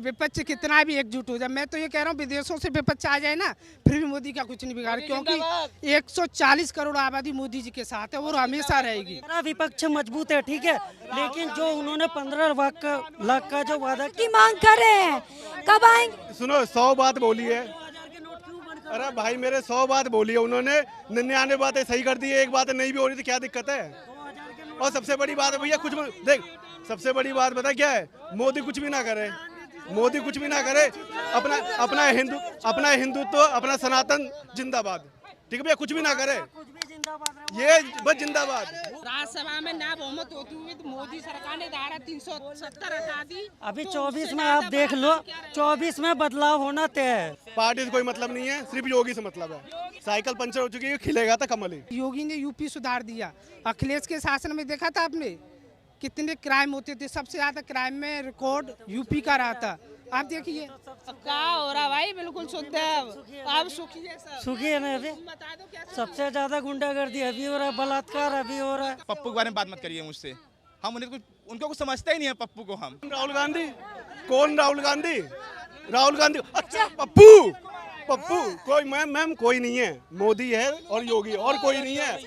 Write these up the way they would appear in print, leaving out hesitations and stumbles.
विपक्ष कितना भी एकजुट हो जाए, मैं तो ये कह रहा हूँ विदेशों से विपक्ष आ जाए ना, फिर भी मोदी का कुछ नहीं बिगाड़, क्योंकि 140 करोड़ आबादी मोदी जी के साथ है और हमेशा रहेगी। विपक्ष मजबूत है, ठीक है, लेकिन जो उन्होंने 15 लाख का जो वादा की मांग कर रहे हैं, कब आएंगे? सुनो 100 बात बोली है, अरे भाई मेरे 100 बात बोली है उन्होंने, 99 बातें सही कर दी है, एक बात नहीं भी हो रही तो क्या दिक्कत है। और सबसे बड़ी बात है भैया कुछ देख, सबसे बड़ी बात बता क्या है, मोदी कुछ भी ना करे, मोदी कुछ भी ना करे, अपना हिंदुत्व अपना सनातन जिंदाबाद, ठीक है भैया, कुछ भी ना करे, ये बस जिंदाबाद। राज्यसभा में ना बहुमत होती हुई तो मोदी सरकार ने धारा 370 हटा दी। अभी 24 में आप देख लो, 24 में बदलाव होना तय है। पार्टी से कोई मतलब नहीं है, सिर्फ योगी से मतलब है। साइकिल पंचर हो चुकी है, खिलेगा था कमल ही। योगी ने यूपी सुधार दिया, अखिलेश के शासन में देखा था आपने कितने क्राइम होते थे, सबसे ज्यादा क्राइम में रिकॉर्ड यूपी का रहा था। आप देखिए क्या हो रहा भाई, बिल्कुल शुद्ध है, आप सुखी है ना, अभी सबसे ज्यादा गुंडागर्दी अभी हो रहा है, बलात्कार अभी हो रहा है। पप्पू के बारे में बात मत करिए मुझसे, हम उनको कुछ समझते ही नहीं है पप्पू को। हम राहुल गांधी, कौन राहुल गांधी? राहुल गांधी, अच्छा पप्पू कोई मैम कोई नहीं है, मोदी है और योगी, और कोई नहीं है।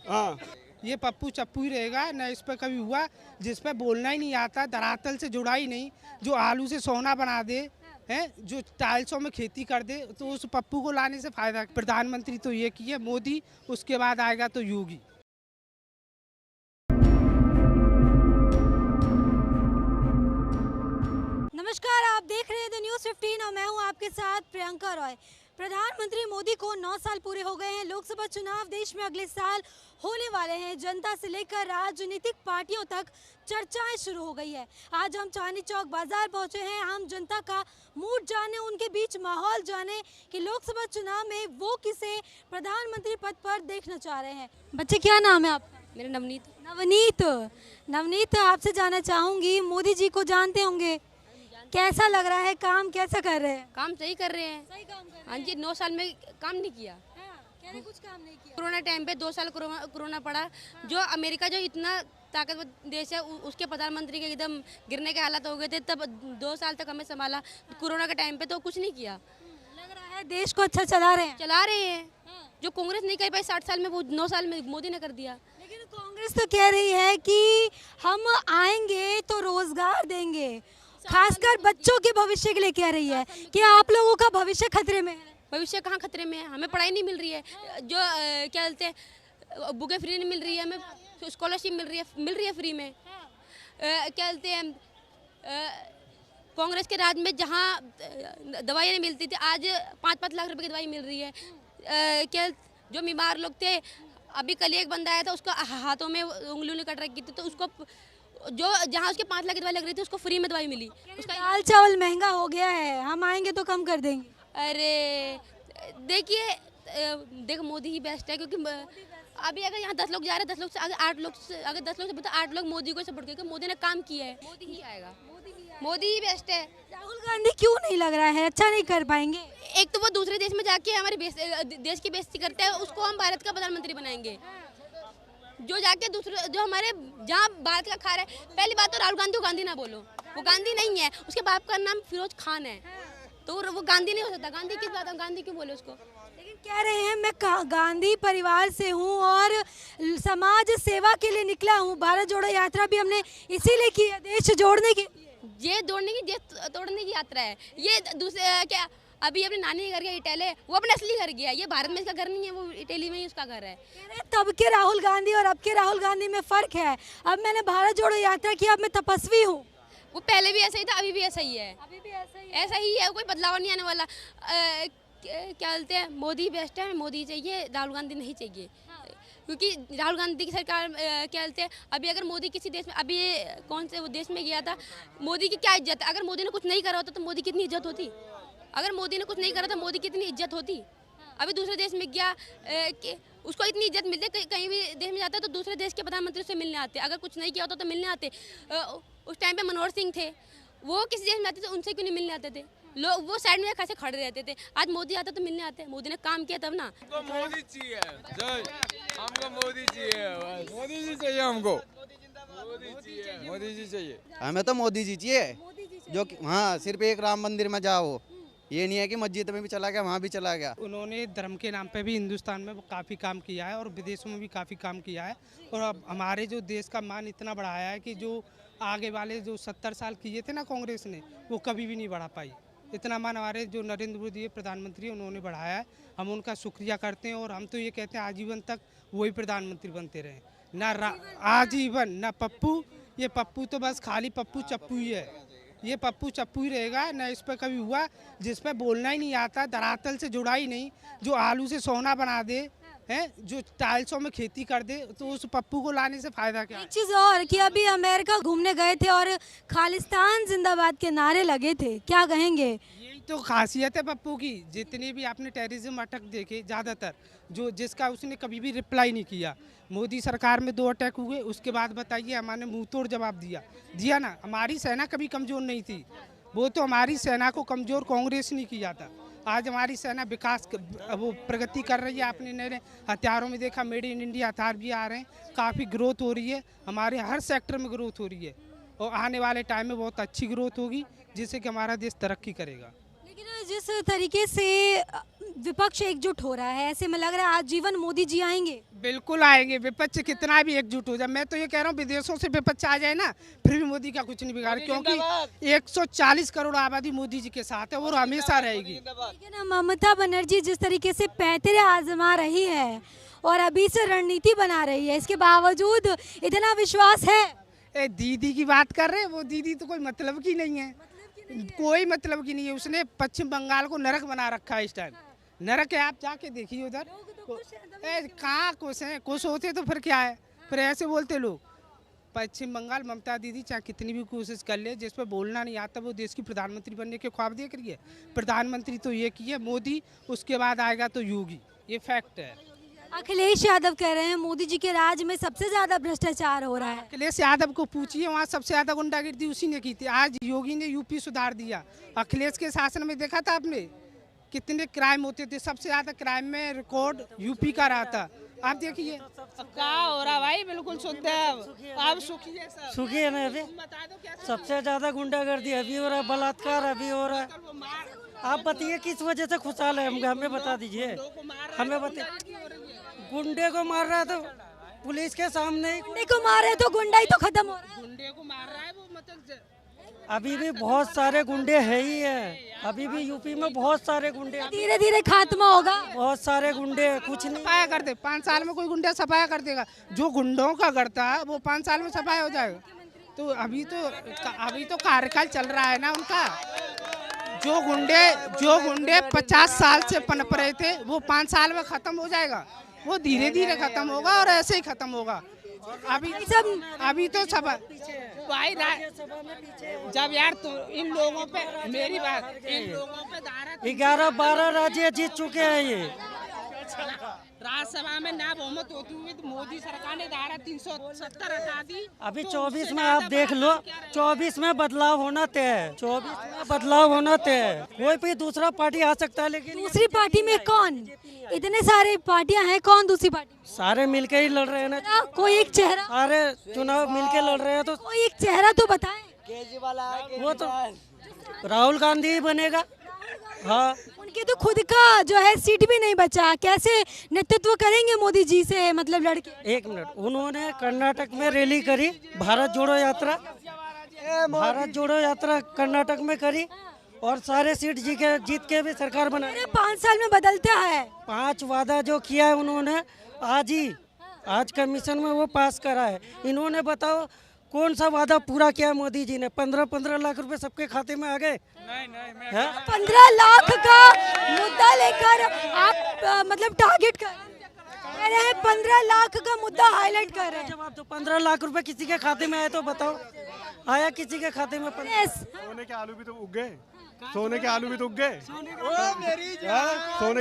हाँ, ये पप्पू चप्पू ही रहेगा ना, इस पे कभी हुआ जिस पे बोलना ही नहीं आता, धरातल से जुड़ा ही नहीं, जो आलू से सोना बना दे है, जो टाइल्सों में खेती कर दे, तो उस पप्पू को लाने से फायदा। प्रधानमंत्री तो ये किए मोदी, उसके बाद आएगा तो योगी। नमस्कार, आप देख रहे हैं द न्यूज़ 15 और मैं हूं आपके साथ प्रियंका रॉय। प्रधानमंत्री मोदी को 9 साल पूरे हो गए हैं। लोकसभा चुनाव देश में अगले साल होने वाले हैं। जनता से लेकर राजनीतिक पार्टियों तक चर्चाएं शुरू हो गई है। आज हम चांदनी चौक बाजार पहुंचे हैं, हम जनता का मूड जाने, उनके बीच माहौल जाने कि लोकसभा चुनाव में वो किसे प्रधानमंत्री पद पर देखना चाह रहे हैं। बच्चे, क्या नाम है आपका? मेरा नवनीत। नवनीत, आपसे जानना चाहूँगी, मोदी जी को जानते होंगे, कैसा लग रहा है, काम कैसा कर रहे हैं? काम सही कर रहे हैं। सही काम कर रहे हैं। हाँ जी, 9 साल में काम नहीं किया। कह रहे कुछ काम नहीं किया। कोरोना टाइम पे 2 साल कोरोना पड़ा, जो अमेरिका जो इतना ताकतवर देश है उसके प्रधानमंत्री के एकदम गिरने के हालात हो गए थे, तब 2 साल तक हमें संभाला। कोरोना के टाइम पे तो कुछ नहीं किया। लग रहा है देश को अच्छा चला रहे हैं। जो कांग्रेस नहीं कर पाई 60 साल में, वो 9 साल में मोदी ने कर दिया। लेकिन कांग्रेस तो कह रही है कि हम आएंगे तो रोजगार देंगे, खासकर बच्चों के भविष्य के लिए कह रही है कि आप लोगों का भविष्य खतरे में है। भविष्य कहाँ खतरे में है? हमें पढ़ाई नहीं मिल रही है, जो क्या बोलते हैं, बुकें फ्री नहीं मिल रही है, हमें स्कॉलरशिप मिल रही है फ्री में। क्या बोलते हैं, कांग्रेस के राज में जहाँ दवाइयाँ नहीं मिलती थी, आज 5-5 लाख रुपए की दवाई मिल रही है। क्या जो बीमार लोग थे, अभी कल एक बंदा आया था, उसको हाथों में उंगली कट रखी थी, तो उसको जो जहाँ उसके 5 लाख की दवाई लग रही थी, उसको फ्री में दवाई मिली। उसका दाल चावल महंगा हो गया है, हम आएंगे तो कम कर देंगे। अरे देखिए, देखो मोदी ही बेस्ट है, क्योंकि अभी अगर यहाँ 10 लोग जा रहे हैं, 10 लोग से अगर 8 लोग से 8 लोग मोदी को सपोर्ट करके, मोदी ने काम किया है, मोदी ही आएगा, मोदी ही बेस्ट है। राहुल गांधी क्यों नहीं लग रहा है, अच्छा नहीं कर पाएंगे? एक तो वो दूसरे देश में जाके हमारे देश की बेइज्जती करते हैं, उसको हम भारत का प्रधानमंत्री बनाएंगे। जो जाके दूसरे, जो हमारे जहाँ भारत का खा रहा है, पहली बात तो राहुल गांधी को गांधी ना बोलो, वो गांधी नहीं है, उसके बाप का नाम फिरोज खान है, तो वो गांधी नहीं हो सकता। गांधी किस बात, गांधी क्यों बोले उसको? लेकिन कह रहे हैं मैं गांधी परिवार से हूँ और समाज सेवा के लिए निकला हूँ। भारत जोड़ो यात्रा भी हमने इसीलिए की है, देश जोड़ने की। ये जोड़ने की, देश तोड़ने की यात्रा है। ये दूसरे क्या, अभी अपनी नानी घर गया इटली, वो अपने असली घर गया, ये भारत में इसका घर नहीं है, वो इटली में ही उसका घर है। तब के राहुल गांधी और अब के राहुल गांधी में फर्क है। अब मैंने भारत जोड़ो यात्रा की, अब मैं तपस्वी हूँ। वो पहले भी ऐसा ही था, अभी भी ऐसा ही है, अभी भी ऐसा ही है, कोई बदलाव नहीं आने वाला। क्या बोलते हैं, मोदी बेस्ट है, मोदी चाहिए, राहुल गांधी नहीं चाहिए। क्योंकि राहुल गांधी की सरकार क्या बोलते हैं, अभी अगर मोदी किसी देश में, अभी कौन से वो देश में गया था, मोदी की क्या इज्जत है? अगर मोदी ने कुछ नहीं करा होता तो मोदी की कितनी इज्जत होती? अगर मोदी ने कुछ नहीं करा तो मोदी की कितनी इज्जत होती? अभी दूसरे देश में गया, उसको इतनी इज्जत मिलती है, कहीं भी देश में जाता है तो दूसरे देश के प्रधानमंत्री से मिलने आते। अगर कुछ नहीं किया होता तो मिलने आते। उस टाइम पे मनोहर सिंह थे, वो किसी देश में आते थे, उनसे क्यों नहीं मिलने आते थे? लोग वो साइड में कैसे खड़े रहते थे। आज मोदी आता तो मिलने आते, मोदी ने काम किया तब ना। हमको मोदी चाहिए, हमको मोदी चाहिए, मोदी जी चाहिए, हमको मोदी जी चाहिए, हमें तो मोदी जी चाहिए। जो हाँ सिर्फ एक राम मंदिर में जाओ, ये नहीं है कि मस्जिद में भी चला गया वहाँ भी चला गया। उन्होंने धर्म के नाम पे भी हिंदुस्तान में काफ़ी काम किया है और विदेशों में भी काफ़ी काम किया है और अब हमारे जो देश का मान इतना बढ़ाया है कि जो आगे वाले जो 70 साल किए थे ना कांग्रेस ने, वो कभी भी नहीं बढ़ा पाई। इतना मान हमारे जो नरेंद्र मोदी प्रधानमंत्री उन्होंने बढ़ाया है, हम उनका शुक्रिया करते हैं और हम तो ये कहते हैं आजीवन तक वही प्रधानमंत्री बनते रहे, ना आजीवन ना पप्पू। ये पप्पू तो बस खाली पप्पू चप्पू ही है, ये पप्पू चप्पू ही रहेगा। न इस पर कभी हुआ जिस पर बोलना ही नहीं आता, धरातल से जुड़ा ही नहीं, जो आलू से सोना बना दे हैं, जो टाइल्सों में खेती कर दे, तो उस पप्पू को लाने से फायदा क्या है? एक चीज़ और कि अभी अमेरिका घूमने गए थे और खालिस्तान जिंदाबाद के नारे लगे थे, क्या कहेंगे? यही तो खासियत है पप्पू की। जितने भी आपने टेररिज्म अटैक देखे ज़्यादातर जो जिसका उसने कभी भी रिप्लाई नहीं किया। मोदी सरकार में 2 अटैक हुए, उसके बाद बताइए हमारे मुंह तोड़ जवाब दिया ना। हमारी सेना कभी कमज़ोर नहीं थी, वो तो हमारी सेना को कमज़ोर कांग्रेस नहीं किया था। आज हमारी सेना विकास वो प्रगति कर रही है। आपने नए हथियारों में देखा, मेड इन इंडिया हथियार भी आ रहे हैं, काफ़ी ग्रोथ हो रही है, हमारे हर सेक्टर में ग्रोथ हो रही है और आने वाले टाइम में बहुत अच्छी ग्रोथ होगी जिससे कि हमारा देश तरक्की करेगा। लेकिन जिस तरीके से विपक्ष एकजुट हो रहा है, ऐसे में लग रहा है आजीवन मोदी जी आएंगे। बिल्कुल आएंगे, विपक्ष कितना भी एकजुट हो जाए। मैं तो ये कह रहा हूँ विदेशों से विपक्ष आ जाए ना, फिर भी मोदी का कुछ नहीं बिगाड़, क्योंकि 140 करोड़ आबादी मोदी जी के साथ है और हमेशा रहेगी। लेकिन ममता बनर्जी जिस तरीके से पैंतरे आजमा रही है और अभी से रणनीति बना रही है, इसके बावजूद इतना विश्वास है। दीदी की बात कर रहे हैं, वो दीदी तो कोई मतलब की नहीं है, कोई मतलब की नहीं है। उसने पश्चिम बंगाल को नरक बना रखा है, इस टाइम नरक है। आप जाके देखिए उधर, कहाँ खुश हैं? खुश होते तो फिर क्या है, फिर ऐसे बोलते लोग। पश्चिम बंगाल ममता दीदी चाहे कितनी भी कोशिश कर ले, जिस पर बोलना नहीं आता, वो देश की प्रधानमंत्री बनने के ख्वाब देख रही है। प्रधानमंत्री तो ये की है मोदी, उसके बाद आएगा तो योगी, ये फैक्ट है। अखिलेश यादव कह रहे हैं मोदी जी के राज में सबसे ज्यादा भ्रष्टाचार हो रहा है। अखिलेश यादव को पूछिए, वहाँ सबसे ज्यादा गुंडागिर्दी उसी ने की थी। आज योगी ने यूपी सुधार दिया। अखिलेश के शासन में देखा था आपने कितने क्राइम होते थे? सबसे ज्यादा क्राइम में रिकॉर्ड यूपी का रहा था। आप देखिए क्या हो रहा भाई, बिल्कुल शुद्ध है। आप सुखी है ना? अभी सबसे ज्यादा गुंडागर्दी अभी हो रहा है, बलात्कार अभी हो रहा है। आप बताइए किस वजह से खुशहाल है? हमें बता दीजिए, हमें बताइए। गुंडे को मार रहा है तो पुलिस के सामने, गुंडे को मार रहे तो गुंडाई तो खत्म हो रहा है। गुंडे को मार रहा है वो, मतलब अभी भी बहुत सारे गुंडे है ही है। अभी भी यूपी में बहुत सारे गुंडे, धीरे धीरे खात्मा होगा। बहुत सारे गुंडे, कुछ नहीं सफाया कर दे। 5 साल में कोई गुंडा सफाया कर देगा? जो गुंडों का करता है वो 5 साल में सफाया हो जाएगा? तो अभी तो कार्यकाल चल रहा है ना उनका। जो गुंडे 50 साल से पनप रहे थे, वो 5 साल में खत्म हो जाएगा। वो धीरे धीरे खत्म होगा और ऐसे ही खत्म होगा। अभी तो सब भाई जब यार तो इन लोगों पे, मेरी बात, इन लोगों पे 11-12 राज्य जीत चुके हैं ये। राज्यसभा में ना बहुमत होती हुई तो मोदी सरकार ने धारा 370 हटा दी। अभी 24 में आप देख लो, 24 में बदलाव होना तय है। 24 में बदलाव होना तय है। कोई भी दूसरा पार्टी आ सकता है, लेकिन दूसरी पार्टी में कौन? इतने सारे पार्टियां हैं, कौन दूसरी पार्टी? सारे मिलके ही लड़ रहे हैं ना। कोई एक चेहरा, सारे चुनाव मिलके लड़ रहे हैं, तो कोई एक चेहरा तो बताएं। वो तो राहुल गांधी ही बनेगा। हाँ, उनके तो खुद का जो है सीट भी नहीं बचा, कैसे नेतृत्व करेंगे मोदी जी से, मतलब लड़के? 1 मिनट, उन्होंने कर्नाटक में रैली करी, भारत जोड़ो यात्रा कर्नाटक में करी और सारे सीट जीत के भी सरकार बनाई। 5 साल में बदलता है। 5 वादा जो किया है उन्होंने, आज कमीशन में वो पास करा है। इन्होंने बताओ कौन सा वादा पूरा किया मोदी जी ने? 15-15 लाख रुपए सबके खाते में आ गए। नहीं 15 लाख का मुद्दा लेकर आप मतलब टारगेट कर रहे हैं, 15 लाख का मुद्दा हाईलाइट कर रहे हैं। जब आप तो 15 लाख रुपए किसी के खाते में आए तो बताओ, आया किसी के खाते में? सोने के आलू भी तो उग गए, सोने के आलू भी तो उग गए, सोने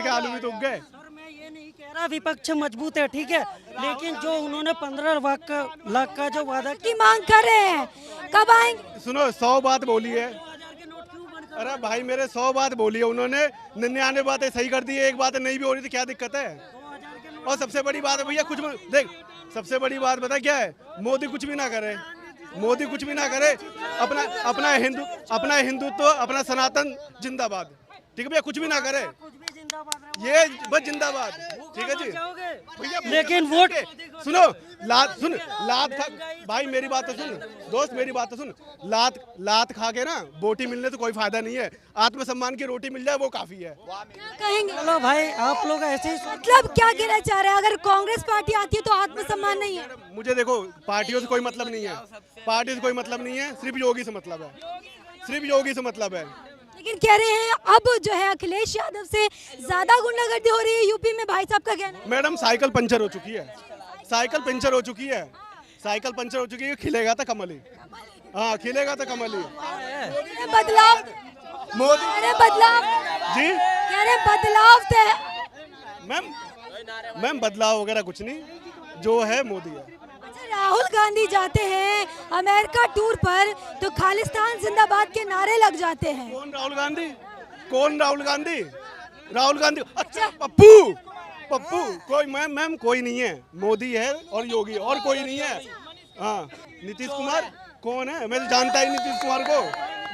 के आलू भी तो उग गए। मैं ये नहीं कह रहा विपक्ष मजबूत है, ठीक है, लेकिन जो उन्होंने 15 लाख का जो वादा की मांग कर रहे हैं, कब आएंगे? सुनो, 100 बात बोली है। अरे भाई मेरे 100 बात बोली है उन्होंने, 99 बातें सही कर दी है, एक बात नहीं भी हो रही तो क्या दिक्कत है? और सबसे बड़ी बात है भैया, कुछ देख, सबसे बड़ी बात पता क्या है? मोदी कुछ भी ना करे, मोदी कुछ भी ना करे, अपना हिंदुत्व, अपना सनातन जिंदाबाद, ठीक है भैया, कुछ भी ना करे, ये बस जिंदाबाद, ठीक है जी भैया। लेकिन वोट सुनो, लात खा, भाई मेरी बात तो सुन दोस्त, मेरी बात तो सुन, लात खा के ना बोटी मिलने से कोई फायदा नहीं है, आत्मसम्मान की रोटी मिल जाए वो काफी है। कहेंगे चलो भाई, आप लोग ऐसे ही मतलब क्या कहना चाह रहे हैं, अगर कांग्रेस पार्टी आती है तो आत्मसम्मान नहीं है? मुझे देखो, पार्टियों से कोई मतलब नहीं है, पार्टी से कोई मतलब नहीं है, सिर्फ योगी से मतलब है, सिर्फ योगी से मतलब है। लेकिन कह रहे हैं अब जो है अखिलेश यादव से ज्यादा गुंडागर्दी हो रही है यूपी में, भाई साहब का कहना है। मैडम साइकिल पंचर हो चुकी है, साइकिल पंचर हो चुकी है, साइकिल पंचर हो चुकी है, खिलेगा तो कमल ही, हाँ खिलेगा तो कमल ही। बदलाव मोदी, अरे बदलाव जी कह रहे बदलाव थे। मैम बदलाव वगैरह कुछ नहीं, जो है मोदी है। अच्छा, राहुल गांधी जाते हैं अमेरिका टूर पर तो खालिस्तान जिंदाबाद के नारे लग जाते हैं। कौन राहुल गांधी? कौन राहुल गांधी? राहुल गांधी, अच्छा पप्पू कोई मैम कोई नहीं है, मोदी है और योगी, और कोई नहीं है। हाँ, नीतीश कुमार कौन है? मैं तो जानता ही नीतीश कुमार को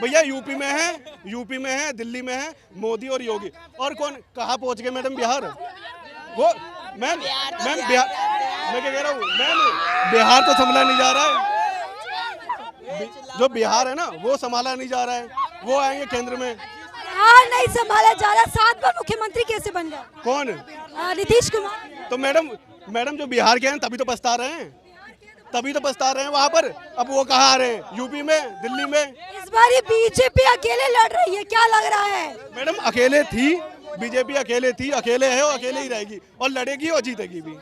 भैया, यूपी में है, दिल्ली में है, मोदी और योगी, और कौन? कहाँ पहुँच गए मैडम? बिहार, वो मैम बिहार, मैं क्या कह रहा हूँ मैम, बिहार तो संभाला नहीं जा रहा है, जो बिहार है ना वो संभाला नहीं जा रहा है, वो आएंगे केंद्र में। बिहार नहीं संभाला जा रहा, 7 बार मुख्यमंत्री कैसे बन गए? कौन? नीतीश कुमार। तो मैडम जो बिहार के हैं तभी तो पछता रहे हैं, वहाँ पर। अब वो कहाँ आ रहे हैं? यूपी में, दिल्ली में। इस बार ये बीजेपी अकेले लड़ रही है, क्या लग रहा है? मैडम अकेले थी, बीजेपी अकेले थी, अकेले है और अकेले ही रहेगी, और लड़ेगी और जीतेगी भी।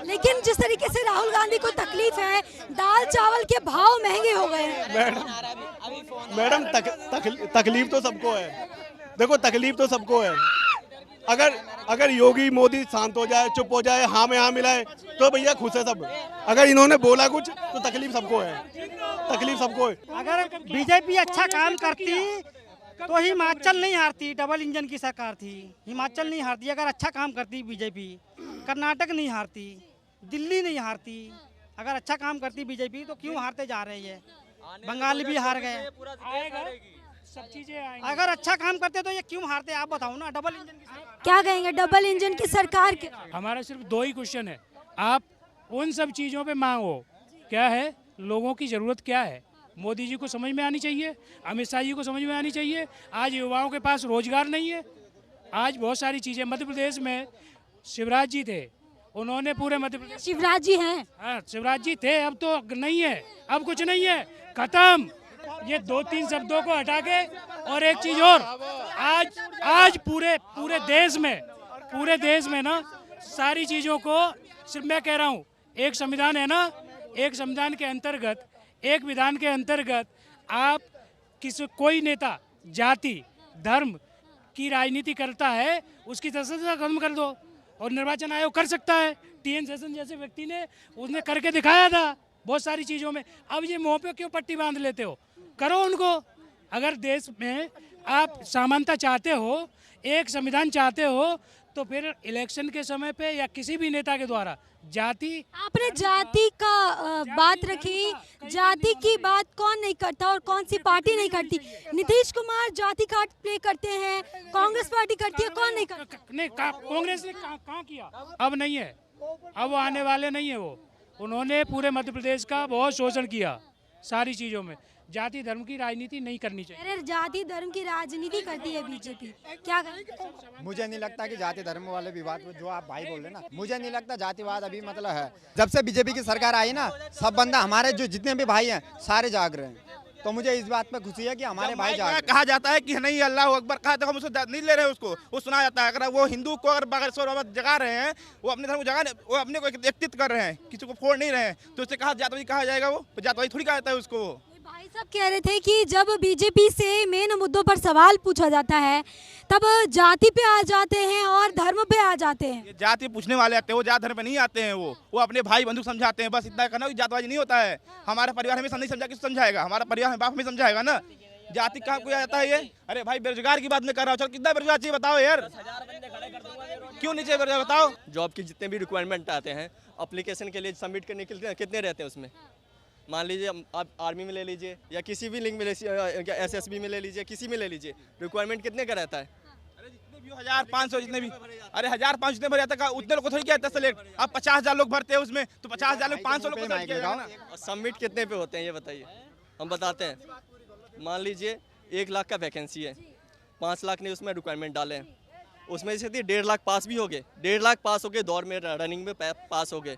लेकिन जिस तरीके से राहुल गांधी को तकलीफ है, दाल चावल के भाव महंगे हो गए हैं। मैडम तकलीफ तो सबको है, देखो तकलीफ तो सबको है। अगर योगी मोदी शांत हो जाए, चुप हो जाए, हाँ में हाँ मिलाए तो भैया खुश है सब। अगर इन्होंने बोला कुछ तो तकलीफ सबको है, तकलीफ सबको है। अगर बीजेपी अच्छा काम करती तो हिमाचल नहीं हारती, डबल इंजन की सरकार थी, हिमाचल नहीं हारती। अगर अच्छा काम करती बीजेपी, कर्नाटक नहीं हारती, दिल्ली नहीं हारती। अगर अच्छा काम करती बीजेपी तो क्यों हारते जा रही है? बंगाल भी हार गए, सब चीजें। अगर अच्छा काम करते तो ये क्यों हारते? आप बताओ ना। डबल इंजन की क्या कहेंगे डबल इंजन की सरकार के? हमारा सिर्फ 2 ही क्वेश्चन है, आप उन सब चीज़ों पे मांगो, क्या है, लोगों की ज़रूरत क्या है, मोदी जी को समझ में आनी चाहिए, अमित शाह जी को समझ में आनी चाहिए। आज युवाओं के पास रोजगार नहीं है, आज बहुत सारी चीज़ें। मध्य प्रदेश में शिवराज जी थे, उन्होंने पूरे मध्य प्रदेश, शिवराज जी हैं, हाँ शिवराज जी थे, अब तो नहीं है, अब कुछ नहीं है, खत्म। ये 2-3 शब्दों को हटा के, और एक चीज़ और, आज पूरे देश में ना सारी चीज़ों को, सिर्फ मैं कह रहा हूँ, एक संविधान है ना, एक संविधान के अंतर्गत, एक विधान के अंतर्गत आप कोई नेता जाति धर्म की राजनीति करता है, उसकी सदस्यता खत्म कर दो, और निर्वाचन आयोग कर सकता है। टीएन शेषन जैसे व्यक्ति ने उसने करके दिखाया था बहुत सारी चीज़ों में। अब ये मुँह पे क्यों पट्टी बांध लेते हो? करो उनको। अगर देश में आप समानता चाहते हो, एक संविधान चाहते हो, तो फिर इलेक्शन के समय पे या किसी भी नेता के द्वारा जाति, आपने जाति का बात रखी, जाति की बात कौन नहीं करता और कौन सी पार्टी नहीं करती? नीतीश कुमार जाति कार्ड प्ले करते हैं, कांग्रेस पार्टी करती है, कौन नहीं करता? नहीं, कांग्रेस ने कहाँ किया? अब नहीं है, अब वो आने वाले नहीं है। वो उन्होंने पूरे मध्य प्रदेश का बहुत शोषण किया सारी चीज़ों में। जाति धर्म की राजनीति नहीं करनी चाहिए। अरे जाति धर्म की राजनीति करती है बीजेपी, क्या करें? मुझे नहीं लगता कि जाति धर्म वाले विवाद जो आप भाई बोल रहे ना, मुझे नहीं लगता जातिवाद अभी मतलब है। जब से बीजेपी की सरकार आई ना, सब बंदा हमारे जो जितने भी भाई हैं सारे जाग रहे हैं। तो मुझे इस बात पे खुशी है कि हमारे भाई जाग रहे हैं। कहा जाता है कि नहीं अल्लाह अकबर कहा तो हम उसको नहीं ले रहे हैं, उसको वो सुना जाता है। अगर वो हिंदू को अगर बगैर जगा रहे हैं, वो अपने धर्म को जगा, वो अपने को एकत्रित कर रहे हैं, किसी को फोड़ नहीं रहे हैं, तो उससे कहा जातवादी कहा जाएगा? वो जातवादी थोड़ी कहा जाता है उसको। भाई साहब कह रहे थे कि जब बीजेपी से मेन मुद्दों पर सवाल पूछा जाता है तब जाति पे आ जाते हैं और धर्म पे आ जाते हैं। जाति पूछने वाले आते हैं, वो जात धर्म पे नहीं आते हैं। वो अपने भाई बंधु समझाते हैं, बस इतना करना। जातवादी नहीं होता है। हमारा परिवार हमें नहीं समझा, किस समझाएगा? हमारा परिवार हमें बाप हमें समझाएगा ना। जाति कहाँ कोई आता है ये? अरे भाई बेरोजगार की बात में कर रहा हूँ, चल कितना बेरोजगार चाहिए बताओ यार, क्यों नहीं चाहिए बेरोजगार बताओ? जॉब की जितने भी रिक्वायरमेंट आते हैं एप्लीकेशन के लिए सबमिट करने के लिए कितने रहते हैं उसमें? मान लीजिए आप आर्मी में ले लीजिए या किसी भी लिंक में ले SSB में ले लीजिए, किसी में ले लीजिए, रिक्वायरमेंट कितने का रहता है? 1500 जितने भी, अरे 1500 जितने भर जाता है उतने लोग को थोड़ी किया जाता सेलेक्ट। अब 50,000 लोग भरते हैं उसमें, तो 50,000 लोग 500 लोग को select किया जाएगा ना। और सबमिट कितने पे होते हैं ये बताइए, हम बताते हैं। मान लीजिए 1 लाख का वैकेंसी है, 5 लाख ने उसमें रिक्वायरमेंट डाले हैं, उसमें से 1.5 लाख पास भी हो गए, 1.5 लाख पास हो गए, दौड़ में रनिंग में पास हो गए।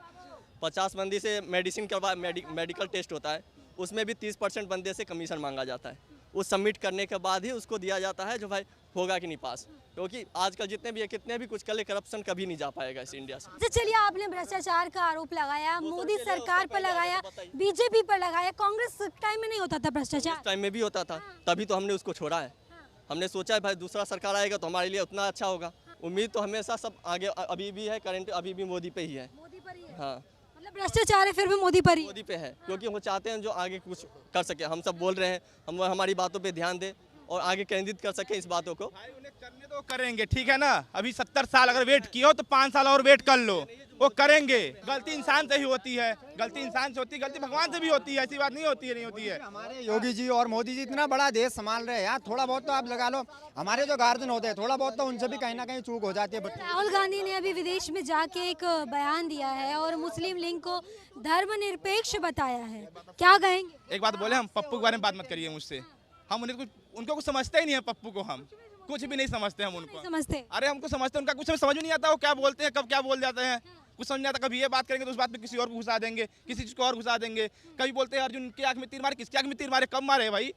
50 बंदी से मेडिसिन करवा मेडिकल टेस्ट होता है, उसमें भी 30% बंदे से कमीशन मांगा जाता है। उस सबमिट करने के बाद ही उसको दिया जाता है जो भाई होगा कि नहीं पास, क्योंकि आजकल जितने भी है कितने भी कुछ कर ले, करप्शन कभी नहीं जा पाएगा इस इंडिया से। अच्छा चलिए, आपने भ्रष्टाचार का आरोप लगाया, मोदी सरकार पर लगाया, बीजेपी पर लगाया, कांग्रेस टाइम में नहीं होता था भ्रष्टाचार? टाइम में भी होता था, तभी तो हमने उसको छोड़ा है। हमने सोचा है भाई दूसरा सरकार आएगा तो हमारे लिए उतना अच्छा होगा। उम्मीद तो हमेशा सब आगे अभी भी है, करंट अभी भी मोदी पे ही है। हाँ, मतलब भ्रष्टाचार है फिर भी मोदी पर ही, मोदी पे है, क्योंकि वो चाहते हैं जो आगे कुछ कर सके। हम सब बोल रहे हैं, हम हमारी बातों पे ध्यान दे और आगे केंद्रित कर सके इस बातों को। भाई उन्हें करने तो करेंगे, ठीक है ना। अभी 70 साल अगर वेट किया हो तो 5 साल और वेट कर लो, वो करेंगे। गलती इंसान से ही होती है, गलती इंसान से होती है, गलती भगवान से भी होती है, ऐसी बात नहीं होती है, नहीं होती है। हमारे योगी जी और मोदी जी इतना बड़ा देश संभाल रहे हैं यार, थोड़ा बहुत तो आप लगा लो। हमारे जो गार्जियन होते हैं थोड़ा बहुत तो उनसे भी कहीं ना कहीं चूक हो जाती है। राहुल गांधी ने अभी विदेश में जाके एक बयान दिया है और मुस्लिम लीग को धर्मनिरपेक्ष बताया है, क्या कहेंगे? एक बात बोले, हम पप्पू के बारे में बात मत करिए मुझसे, हम उनको कुछ समझते ही नहीं है। पप्पू को हम कुछ भी नहीं समझते, हम उनको समझते। अरे हमको समझते, उनका कुछ समझ में नहीं आता, वो क्या बोलते हैं, कब क्या बोल जाते हैं, कुछ समझ नहीं आता। कभी ये बात करेंगे तो उस बात पे किसी और को घुसा देंगे, किसी चीज को और घुसा देंगे। कभी बोलते हैं अर्जुन की आंख में तीर मारे, किसकी आंख में तीर मारे, कब मारे भाई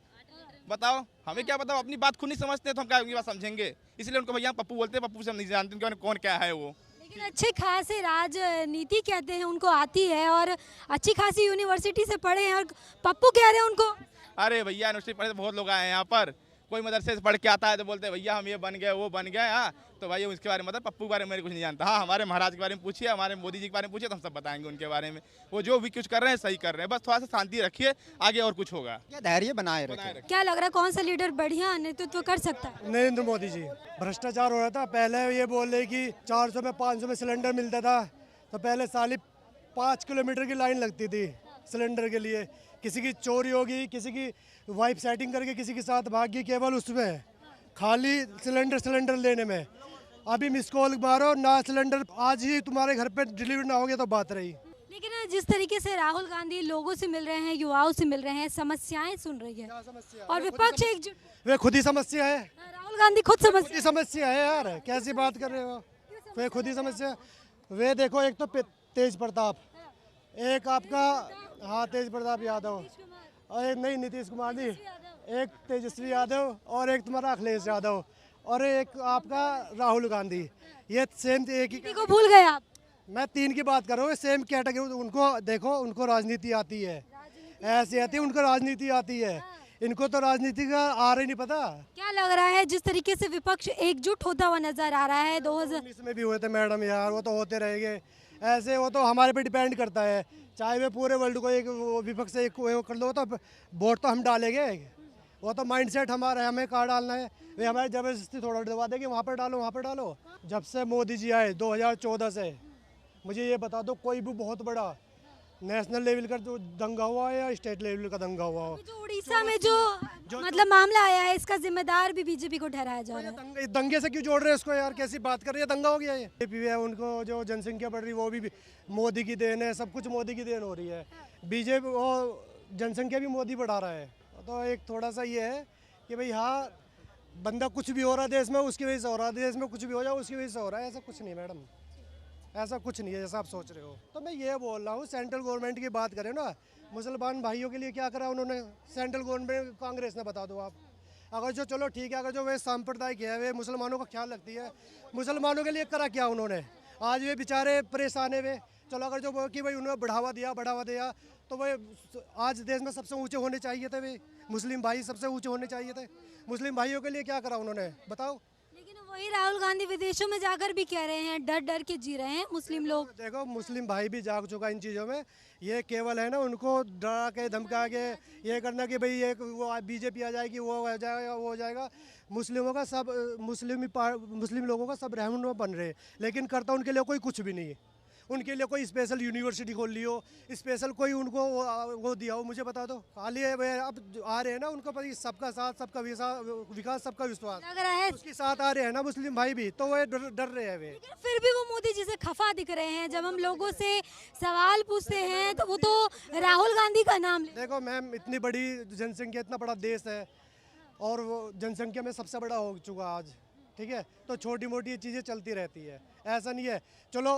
बताओ, हमें क्या बताओ। अपनी बात खुद नहीं समझते तो हम क्या उनकी बात समझेंगे? इसलिए उनको भैया पप्पू बोलते हैं। पप्पू से हम नहीं जानते उनके कौन क्या है वो, लेकिन अच्छे खासे राजनीति कहते हैं उनको आती है और अच्छी खासी यूनिवर्सिटी से पढ़े हैं, और पप्पू कह रहे हैं उनको। अरे भैया यूनिवर्सिटी पढ़े तो बहुत लोग आए हैं यहाँ पर, कोई मदरसे से पढ़ के आता है तो बोलते हैं भैया हम ये बन गए वो बन गए। हाँ, तो भाई उसके बारे में मतलब पप्पू के बारे में मेरे कुछ नहीं जानता। हाँ, हमारे महाराज के बारे में पूछिए, हमारे मोदी जी के बारे में पूछिए, तो हम सब बताएंगे उनके बारे में। वो जो भी कुछ कर रहे हैं सही कर रहे हैं, बस थोड़ा सा शांति रखिए, आगे और कुछ होगा। क्या धैर्य बनाए रखें। क्या लग रहा है कौन सा लीडर बढ़िया नेतृत्व कर सकता है? नरेंद्र मोदी जी। भ्रष्टाचार हो रहा था, पहले ये बोल रहे कि 400 में 500 में सिलेंडर मिलता था, तो पहले साली 5 किलोमीटर की लाइन लगती थी सिलेंडर के लिए। किसी की चोरी होगी, किसी की वाइफ सेटिंग करके किसी के साथ भागी, केवल उसमें खाली सिलेंडर लेने में। अभी मिस कॉल मारो ना, सिलेंडर आज ही तुम्हारे घर पे डिलीवर ना हो गया तो बात रही। लेकिन जिस तरीके से राहुल गांधी लोगों से मिल रहे हैं, युवाओं से मिल रहे हैं, समस्याएं सुन रही है और विपक्ष एकजुट, वे खुद ही समस्या है। राहुल गांधी खुद समस्या है यार, कैसी बात कर रहे हो? वे खुद ही समस्या। वे देखो, एक तो तेज प्रताप, एक आपका हाँ तेज प्रताप यादव, और एक नहीं नीतीश कुमार जी, एक तेजस्वी यादव, और एक तुम्हारा अखिलेश यादव, और एक आपका राहुल गांधी। ये सेम एक ही को भूल गए आप। मैं 3 की बात कर रहा हूँ, सेम कैटेगरी। उनको देखो, उनको राजनीति आती है, ऐसी आती है, उनको राजनीति आती है। इनको तो राजनीति का आ रही नहीं पता। क्या लग रहा है जिस तरीके से विपक्ष एकजुट होता हुआ नजर आ रहा है? 2019 में भी हुए थे मैडम यार, वो तो होते रहेंगे ऐसे। वो तो हमारे पे डिपेंड करता है, चाहे वे पूरे वर्ल्ड को एक विपक्ष से एक कर लो तो वोट तो हम डालेंगे। वो तो माइंडसेट हमारा है, हमें कहाँ डालना है। वे हमारे जबरदस्ती थोड़ा दबा देंगे, वहाँ पर डालो वहाँ पर डालो। जब से मोदी जी आए 2014 से, मुझे ये बता दो कोई भी बहुत बड़ा नेशनल लेवल का जो दंगा हुआ है या स्टेट लेवल का दंगा हुआ हो? जो उड़ीसा में जो मतलब मामला आया है, इसका जिम्मेदार भी बीजेपी को ठहराया जा रहा है। दंगे से क्यों जोड़ रहे हैं इसको यार? कैसी बात कर रही है? दंगा हो गया ये। उनको जो जनसंख्या बढ़ रही है वो भी मोदी की देन है, सब कुछ मोदी की देन हो रही है। बीजेपी वो जनसंख्या भी मोदी बढ़ा रहा है। तो एक थोड़ा सा ये है कि भाई हाँ, बंदा कुछ भी हो रहा है देश में उसकी वजह से हो रहा है, देश में कुछ भी हो जाए उसकी वजह से हो रहा है। ऐसा कुछ नहीं मैडम, ऐसा कुछ नहीं है जैसा आप सोच रहे हो। तो मैं ये बोल रहा हूँ, सेंट्रल गवर्नमेंट की बात करें ना, मुसलमान भाइयों के लिए क्या करा उन्होंने? सेंट्रल गवर्नमेंट कांग्रेस ने, बता दो आप। अगर जो चलो ठीक है, अगर जो वे सांप्रदायिक है, वे मुसलमानों का ख्याल रखती है, मुसलमानों के लिए करा क्या उन्होंने? आज वे बेचारे परेशान है वे। चलो अगर जो कि भाई उन्होंने बढ़ावा दिया तो वे आज देश में सबसे ऊँचे होने चाहिए थे। वे मुस्लिम भाई सबसे ऊँचे होने चाहिए थे। मुस्लिम भाइयों के लिए क्या करा उन्होंने, बताओ? वही राहुल गांधी विदेशों में जाकर भी कह रहे हैं, डर डर के जी रहे हैं मुस्लिम लोग। देखो, मुस्लिम भाई भी जाग चुका इन चीज़ों में। ये केवल है ना, उनको डरा के धमका के ये करना कि भाई ये वो बीजेपी आ जाएगी, वो हो जाएगा, वो हो जाएगा। मुस्लिमों का सब मुस्लिम लोगों का सब रहनुमा बन रहे, लेकिन करता उनके लिए कोई कुछ भी नहीं है। उनके लिए कोई स्पेशल यूनिवर्सिटी खोल ली हो, स्पेशल कोई उनको वो दिया हो, मुझे बता दो। खाली वे अब आ रहे हैं ना, उनको पता सबका साथ, सबका विकास, सबका विश्वास लग रहा है उसके साथ आ रहे हैं ना मुस्लिम भाई भी, तो वे डर रहे हैं वे। फिर भी वो मोदी जी से खफा दिख रहे हैं। जब हम लोगों से सवाल पूछते हैं तो वो तो राहुल गांधी का नाम देखो मैम, इतनी बड़ी जनसंख्या, इतना बड़ा देश है और वो जनसंख्या में सबसे बड़ा हो चुका आज, ठीक है, तो छोटी मोटी ये चीज़ें चलती रहती है, ऐसा नहीं है। चलो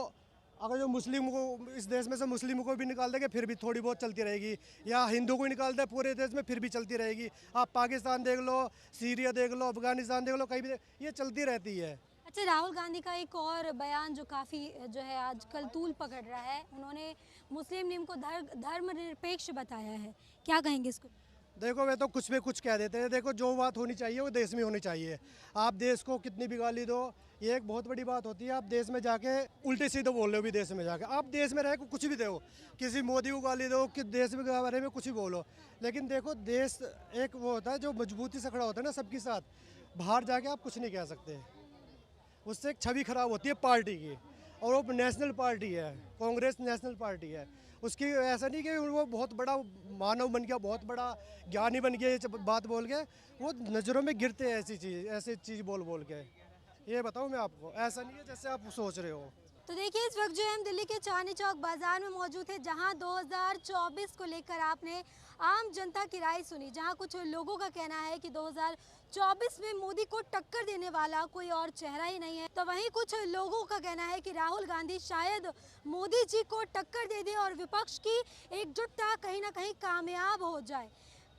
अगर जो मुस्लिम को इस देश में से मुस्लिम को भी निकाल देंगे फिर भी थोड़ी बहुत चलती रहेगी, या हिंदू को निकाल दे पूरे देश में फिर भी चलती रहेगी। आप पाकिस्तान देख लो, सीरिया देख लो, अफगानिस्तान देख लो, कहीं भी ये चलती रहती है। अच्छा, राहुल गांधी का एक और बयान जो काफ़ी जो है आजकल तूल पकड़ रहा है, उन्होंने मुस्लिम लीग को धर्मनिरपेक्ष बताया है, क्या कहेंगे इसको? देखो वे तो कुछ भी कुछ कह देते हैं। देखो जो बात होनी चाहिए वो देश में होनी चाहिए। आप देश को कितनी भी गाली दो, ये एक बहुत बड़ी बात होती है। आप देश में जाके उल्टे सीधे बोल रहे हो भी, देश में जाके आप देश में रह को कुछ भी दो, किसी मोदी को गाली दो, कि देश के बारे में कुछ भी बोलो, लेकिन देखो देश एक वो होता है जो मजबूती से खड़ा होता है ना सबके साथ। बाहर जाके आप कुछ नहीं कह सकते, उससे एक छवि खराब होती है पार्टी की, और वो नेशनल पार्टी है, कांग्रेस नेशनल पार्टी है। उसकी ऐसा नहीं कि वो बहुत बड़ा मानव बन गया, बहुत बड़ा ज्ञानी बन गया, ये बात बोल के वो नज़रों में गिरते हैं ऐसी चीज़ बोल के। ये बताऊँ मैं आपको, ऐसा नहीं है जैसे आप सोच रहे हो। तो देखिए इस वक्त जो है हम दिल्ली के चांदनी चौक बाजार में मौजूद है, जहां 2024 को लेकर आपने आम जनता की राय सुनी, जहां कुछ लोगों का कहना है कि 2024 में मोदी को टक्कर देने वाला कोई और चेहरा ही नहीं है, तो वहीं कुछ लोगों का कहना है कि राहुल गांधी शायद मोदी जी को टक्कर दे दे और विपक्ष की एकजुटता कहीं ना कहीं कामयाब हो जाए।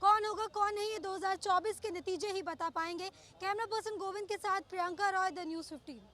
कौन होगा कौन नहीं, ये 2024 के नतीजे ही बता पाएंगे। कैमरा पर्सन गोविंद के साथ प्रियंका रॉय, द न्यूज़ 15।